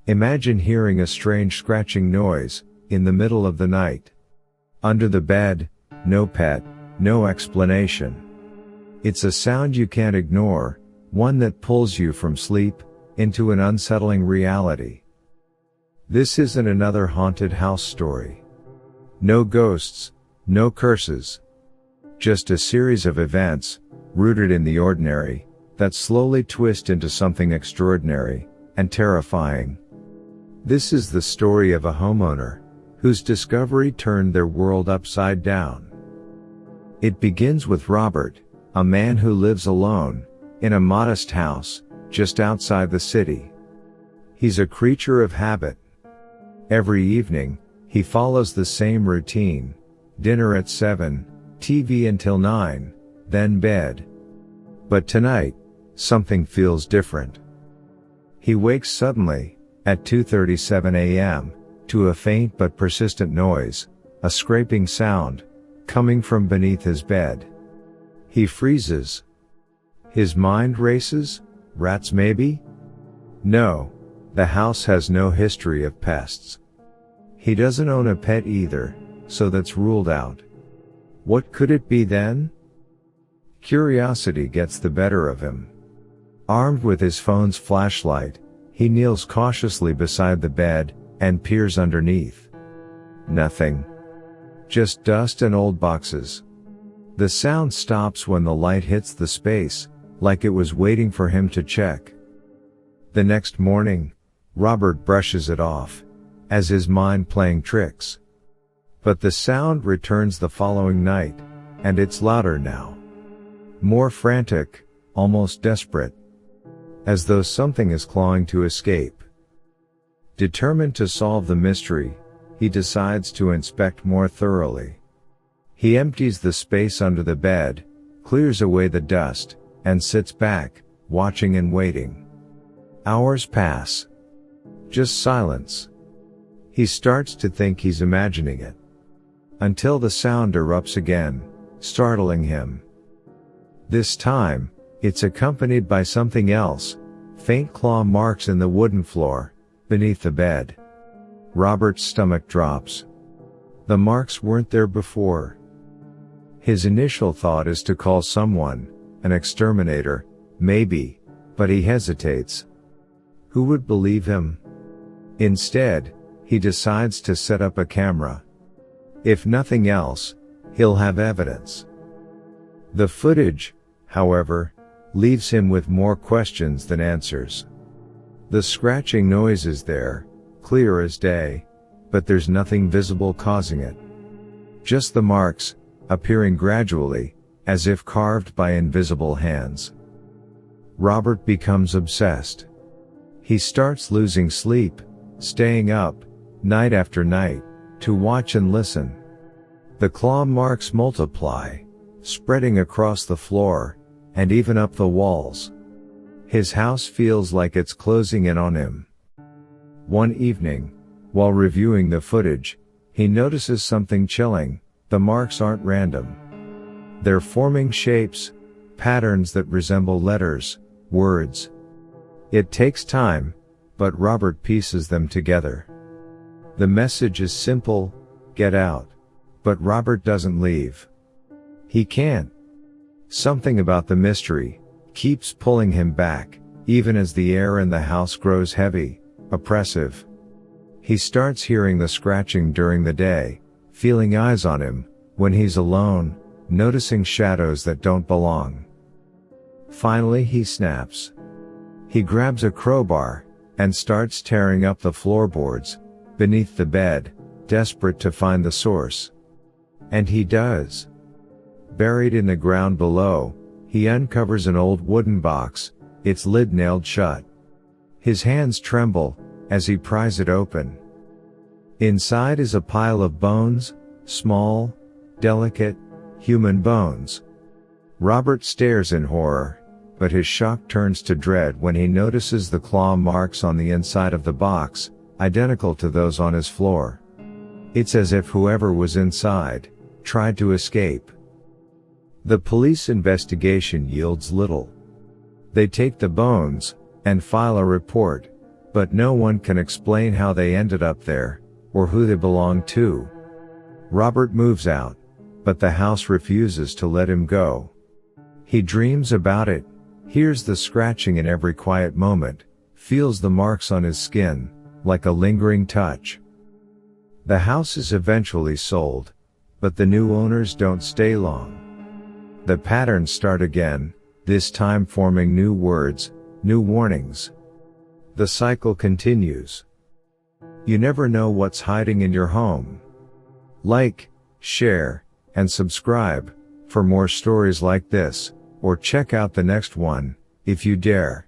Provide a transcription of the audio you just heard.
Imagine hearing a strange scratching noise, in the middle of the night. Under the bed, no pet, no explanation. It's a sound you can't ignore, one that pulls you from sleep, into an unsettling reality. This isn't another haunted house story. No ghosts, no curses. Just a series of events, rooted in the ordinary, that slowly twist into something extraordinary, and terrifying. This is the story of a homeowner, whose discovery turned their world upside down. It begins with Robert, a man who lives alone, in a modest house, just outside the city. He's a creature of habit. Every evening, he follows the same routine: dinner at 7, TV until 9, then bed. But tonight, something feels different. He wakes suddenly, at 2:37 a.m., to a faint but persistent noise, a scraping sound, coming from beneath his bed. He freezes. His mind races. Rats maybe? No, the house has no history of pests. He doesn't own a pet either, so that's ruled out. What could it be then? Curiosity gets the better of him. Armed with his phone's flashlight, he kneels cautiously beside the bed, and peers underneath. Nothing. Just dust and old boxes. The sound stops when the light hits the space, like it was waiting for him to check. The next morning, Robert brushes it off, as his mind playing tricks. But the sound returns the following night, and it's louder now. More frantic, almost desperate. As though something is clawing to escape. Determined to solve the mystery, he decides to inspect more thoroughly. He empties the space under the bed, clears away the dust, and sits back, watching and waiting. Hours pass. Just silence. He starts to think he's imagining it. Until the sound erupts again, startling him. This time, it's accompanied by something else, faint claw marks in the wooden floor, beneath the bed. Robert's stomach drops. The marks weren't there before. His initial thought is to call someone, an exterminator, maybe, but he hesitates. Who would believe him? Instead, he decides to set up a camera. If nothing else, he'll have evidence. The footage, however, leaves him with more questions than answers. The scratching noise is there, clear as day, but there's nothing visible causing it. Just the marks, appearing gradually, as if carved by invisible hands. Robert becomes obsessed. He starts losing sleep, staying up, night after night, to watch and listen. The claw marks multiply, spreading across the floor, and even up the walls. His house feels like it's closing in on him. One evening, while reviewing the footage, he notices something chilling. The marks aren't random. They're forming shapes, patterns that resemble letters, words. It takes time, but Robert pieces them together. The message is simple: get out. But Robert doesn't leave. He can't. Something about the mystery keeps pulling him back, even as the air in the house grows heavy, oppressive. He starts hearing the scratching during the day, feeling eyes on him, when he's alone, noticing shadows that don't belong. Finally he snaps. He grabs a crowbar, and starts tearing up the floorboards, beneath the bed, desperate to find the source. And he does. Buried in the ground below, he uncovers an old wooden box, its lid nailed shut. His hands tremble, as he pries it open. Inside is a pile of bones, small, delicate, human bones. Robert stares in horror, but his shock turns to dread when he notices the claw marks on the inside of the box, identical to those on his floor. It's as if whoever was inside tried to escape. The police investigation yields little. They take the bones and file a report, But no one can explain how they ended up there, or who they belong to. Robert moves out, but the house refuses to let him go. He dreams about it, hears the scratching in every quiet moment, feels the marks on his skin, like a lingering touch. The house is eventually sold, but the new owners don't stay long. The patterns start again, this time forming new words, new warnings. The cycle continues. You never know what's hiding in your home. Like, share, and subscribe for more stories like this, or check out the next one, if you dare.